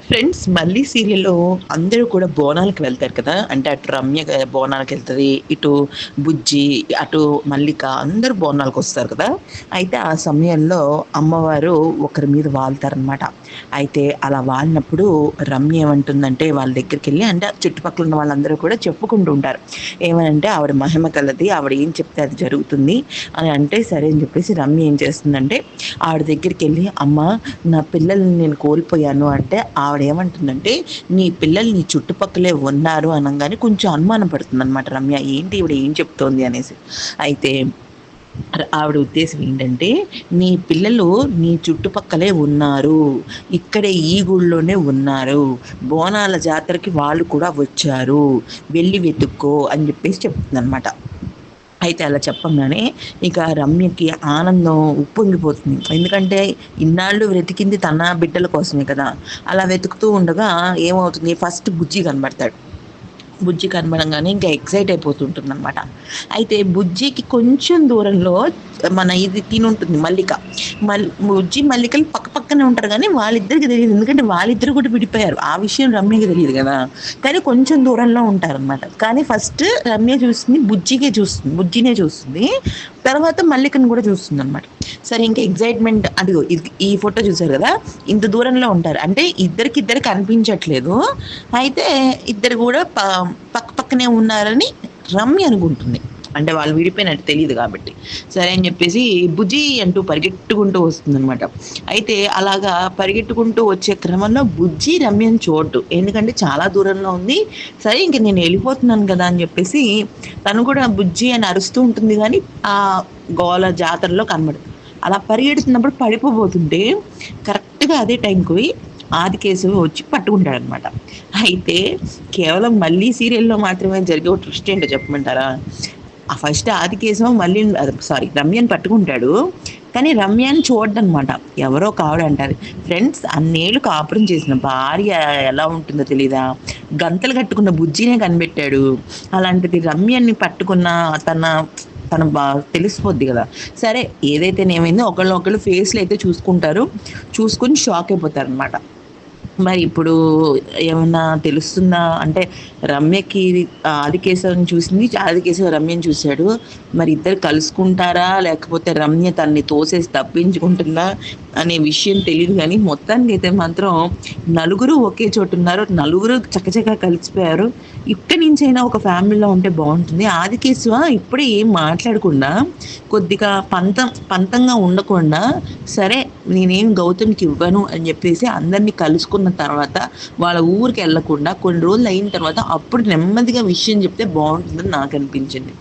Friends మళ్ళీ సీరియల్‌లో అందరూ కూడా బోనాలకి వెళ్తారు కదా! అంటే అటు రమ్య బోనాలకెళ్తది. ఇటు బుజ్జి, అటు మల్లిక అందరూ బోనాలకొస్తారు కదా! అయితే ఆ సమయంలో అమ్మవారు ఒకరి మీద వాలుతారనమాట. అయితే అలా వాలినప్పుడు రమ్య ఏమంటుందంటే వాళ్ళ దగ్గరికెళ్ళి అంటే చుట్టుపక్కల ఉన్న వాళ్ళందరూ కూడా చెప్పుకుంటూ ఉంటారు. ఏమనంటే ఆవిడ మహిమ కలది. ఆవిడ ఏం చెప్తే అది జరుగుతుంది అని అంటే సరే అని చెప్పేసి రమ్య ఏం చేస్తుందంటే ఆవిడ దగ్గరికెళ్ళి అమ్మ నా పిల్లల్ని నేను కోల్పోయాను అంటే ఆవిడేమంటుందంటే, "నీ పిల్లలు నీ చుట్టుపక్కలే ఉన్నారు" అనంగానే కొంచెం అనుమాన పడుతుందనమాట రమ్య. ఏంటి ఈవిడ ఏం చెప్తోంది అనేసి. అయితే ఆవిడ ఉద్దేశ్యం ఏంటంటే, "నీ పిల్లలు నీ చుట్టుపక్కలే ఉన్నారు. ఇక్కడే ఈ గుడిలోనే ఉన్నారు. బోనాల జాతరకి వాళ్ళు కూడా వచ్చారు. వెళ్లి వెతుక్కో" అని జెప్పేసి చెప్తుందనమాట. అయితే అలా చెప్పంగానే ఇక రమ్యకి ఆనందం ఉప్పొంగిపోతుంది. ఎందుకంటే ఇన్నాళ్ళు వెతికింది తన బిడ్డల కోసమే కదా! అలా వెతుకుతూ ఉండగా ఏమవుతుంది ఫస్ట్ బుజ్జి కనబడతాడు. బుజ్జి కనబడంగానే ఇంకా ఎక్సైట్ అయిపోతుంటుందనమాట. అయితే బుజ్జికి కొంచెం దూరంలో మన ఇది తినుంటుంది మల్లిక. బుజ్జి, మల్లికలు పక్క పక్కనే ఉంటారు గానీ వాళ్ళిద్దరికి తెలీదు. ఎందుకంటే వాళ్ళిద్దరు కూడా విడిపోయారు. ఆ విషయం రమ్యకి తెలీదు గదా! కానీ కొంచెం దూరంలో ఉంటారనమాట. కానీ ఫస్ట్ రమ్య చూస్తుంది బుజ్జినే చూస్తుంది. తర్వాత మల్లికను కూడా చూస్తుందనమాట. సరే ఇంక ఎక్సైట్‌మెంట్ అదిగో ఈ ఫోటో చూసారు గదా! ఇంత దూరంలో ఉంటారు. అంటే ఇద్దరికిద్దరు కనిపించట్లేదు. అయితే ఇద్దరు గూడా పక్క పక్కనే ఉన్నారని రమ్య అనుకుంటుంది. అంటే వాళ్ళు విడిపోయినట్టు తెలీదు గాబట్టి. సరే అని జెప్పేసి బుజ్జి అంటూ పరిగెట్టుకుంటూ వస్తుందనమాట. అయితే అలాగా పరిగెట్టుకుంటూ వచ్చే క్రమంలో బుజ్జి రమ్యని చూడదు. ఎందుకంటే చాలా దూరంలో ఉంది. సరే ఇంక నేను ఎళ్ళిపోతున్నాను గదా! అని జెప్పేసి తను కూడా బుజ్జి అని అరుస్తూ ఉంటుంది గానీ, ఆ గోల జాతరలో కనబడదు. అలా పరిగెడుతున్నప్పుడు పడిపోబోతుంటే కరెక్ట్‌గా అదే టైంకి ఆదికేశవ వచ్చి పట్టుకుంటాడనమాట. అయితే కేవలం మళ్ళీ సీరియల్‌లో మాత్రమే జరిగే ఒక ట్విస్ట్ ఏంటో చెప్పమంటారా? ఫస్ట్ ఆదికేశవ మళ్ళీ సారీ రమ్యని పట్టుకుంటాడు. కానీ రమ్యని చూడడనమాట. ఎవరో ఒక ఆవిడ అంటది, "ఫ్రెండ్స్ అన్నేళ్ళు కాపురం చేసిన భార్య ఎలా ఉంటుందో తెలీదా? గంతలు కట్టుకున్న బుజ్జినే కనిపెట్టాడు. అలాంటిది రమ్యని పట్టుకున్న తన తన తెలిసిపోద్ది గదా! సరే ఏదైతేనేమైందో ఒకళ్ళనొకళ్ళు ఫేస్‌లయితే చూసుకుంటారు. చూసుకొని షాక్ అయిపోతారనమాట. మరి ఇప్పుడు ఏమన్నా తెలుస్తుందా? అంటే రమ్యకి ఆదికేశవని చూసింది. ఆదికేశవ రమ్యని చూసాడు. మరి ఇద్దరు కలుసుకుంటారా? లేకపోతే రమ్య తనని తోసేసి తప్పించుకుంటుందా? అనే విషయం తెలీదు గానీ, మొత్తానికైతే మాత్రం నలుగురు ఒకే చోటున్నారు. నలుగురు చకచకా కలిసిపోయారు. ఇక్కడి నుంచైనా ఒక ఫ్యామిలీలో ఉంటే బావుంటుంది. ఆదికేశవ ఇప్పుడే ఏం మాట్లాడకుండా కొద్దిగా పంతంగా ఉండకుండా, సరే నేనేం గౌతమ్‌కి ఇవ్వను అని జెప్పేసి అందరిని కలుసుకున్న తర్వాత వాళ్ళ ఊరికెళ్ళకుండా కొన్ని రోజులయిన తర్వాత అప్పుడు నెమ్మదిగా విషయం జెప్తే బావుంటుందని నాకనిపించింది.